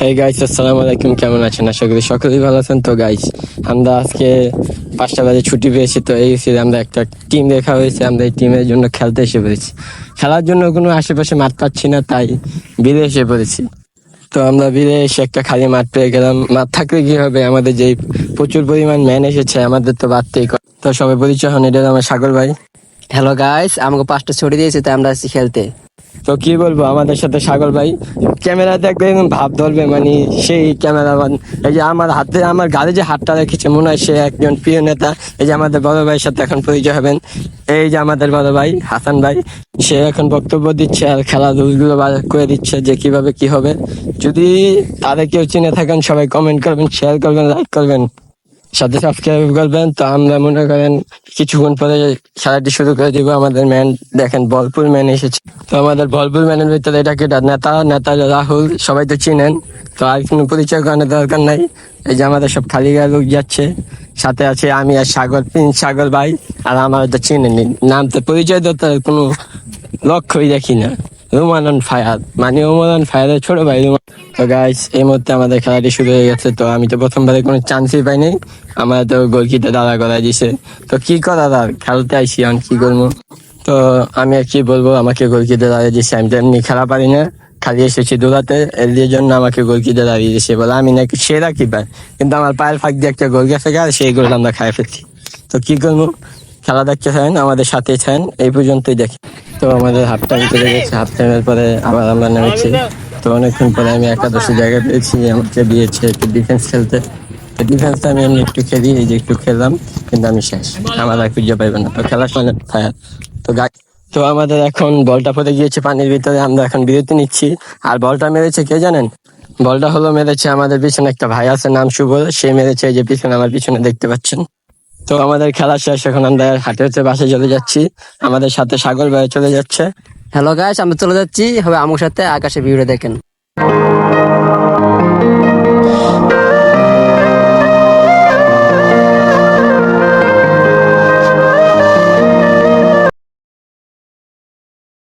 এই গাইস, আসসালামু আলাইকুম। কেমন আছেন? আশা করি সকলেই ভালো আছেন। তো গাইস, আমরা আজকে 5টা বাজে ছুটি পেয়েছি। তো এই আমরা একটা টিম দেখা হয়েছে, আমরা এই টিমের জন্য খেলতে এসে পড়েছি। খেলার জন্য কোনো আশেপাশে মাঠ পাচ্ছি না, তাই বিলে এসে পড়েছি। তো আমরা বিলে এসে একটা খালি মাঠ পেয়ে গেলাম। মাঠ থাকলে কি হবে, আমাদের যেই প্রচুর পরিমাণ ম্যান এসেছে, আমাদের তো বাড়তেই। তো সবাই পরিচয় হন, এটা আমার সাগর ভাই। হ্যালো গাইস, আমাকে 5টা ছুটি দিয়েছে তাই আমরা আসছি খেলতে। তো কি বলবো, আমাদের সাথে সাগর ভাই ক্যামেরা দেখবে এবং ভাব ধরবে, মানে সেই ক্যামেরাম্যান। এই যে আমার হাতে, আমার গাড়ি যে হাতটা রেখেছে, মনে হয় সে একজন প্রিয় নেতা। এই যে আমাদের বড় ভাইয়ের সাথে এখন পরিচয় হবেন। এই যে আমাদের বড় ভাই হাসান ভাই, সে এখন বক্তব্য দিচ্ছে আর খেলার রুলগুলো বার করে দিচ্ছে যে কিভাবে কি হবে। যদি তাদের কেউ চিনে থাকেন, সবাই কমেন্ট করবেন, শেয়ার করবেন, লাইক করবেন, সাথে সাবস্ক্রাইব করবেন। তো আমরা মনে করেন কিছুক্ষণ পরে খেলাটি শুরু করে দিব। আমাদের ম্যান দেখেন, বলপুর ম্যান এসেছে। তো আমাদের বলপুর ম্যানের ভিতরে এটা কি নেতা রাহুল, সবাই তো চিনেন। তো আর কোনো পরিচয় করানোর দরকার নাই। এই যে আমাদের সব খালি গায়ে লোক যাচ্ছে, সাথে আছে আমি আর সাগর, প্রিন্স সাগর ভাই। আর আমার তো চিনেনি, নাম তো পরিচয় তো কোনো লক্ষ্যই দেখি না। রুমান ফায়ার, মানে ওমরান ফায়ারের ছোট ভাই রুমান। তো গাইস, এই মুহূর্তে আমাদের খেলাটি শুরু হয়ে গেছে। তো আমি তো প্রথমবারে কোনো চান্সই পাইনি, আমার তো গোলকিটা দাঁড়া করাই দিছে। তো কি করার, আর খেলতে আইসি, আমি কি করবো। তো আমি আর কি বলবো, আমাকে গোলকিটা দাঁড়িয়ে দিছে। আমি তো এমনি খেলা পারি না, খালি এসেছি দৌড়াতে, এর জন্য আমাকে গোলকিটা দাঁড়িয়ে দিছে। বলে আমি নাকি সেরা কিপার, কিন্তু আমার পায়ের ফাঁক দিয়ে একটা গোল গেছে, আর সেই গোল আমরা খাই ফেলছি। তো কি করবো, খেলা দেখতে চান, আমাদের সাথে চান, এই পর্যন্তই দেখি। তো আমাদের হাফ টাইম চলে গেছে, হাফ টাইমের পরে আবার আমরা নেমেছি। তো অনেকক্ষণ পরে আমি একাদশে জায়গা পেয়েছি, আমাকে দিয়েছে একটু ডিফেন্স খেলতে। তো ডিফেন্সটা আমি এমনি একটু খেলি, এই যে একটু খেললাম, কিন্তু আমি শেষ, আমার আর খুঁজে পাইবে না। তো খেলার সময় ফায়ার। তো তো আমাদের এখন বলটা পড়ে গিয়েছে পানির ভিতরে, আমরা এখন বিরতি নিচ্ছি। আর বলটা মেরেছে কে জানেন? বলটা মেরেছে আমাদের পিছনে একটা ভাই আছে, নাম শুভ, সে মেরেছে। এই যে পিছনে, আমার পিছনে দেখতে পাচ্ছেন। তো আমাদের খেলা শেষ, এখন আমরা হাঁটে হাঁটে বাসে চলে যাচ্ছি। আমাদের সাথে সাগর ভাই চলে যাচ্ছে। হ্যালো গাইস, আমরা চলে যাচ্ছি, হবে আমার সাথে আকাশে ভিউটা দেখেন।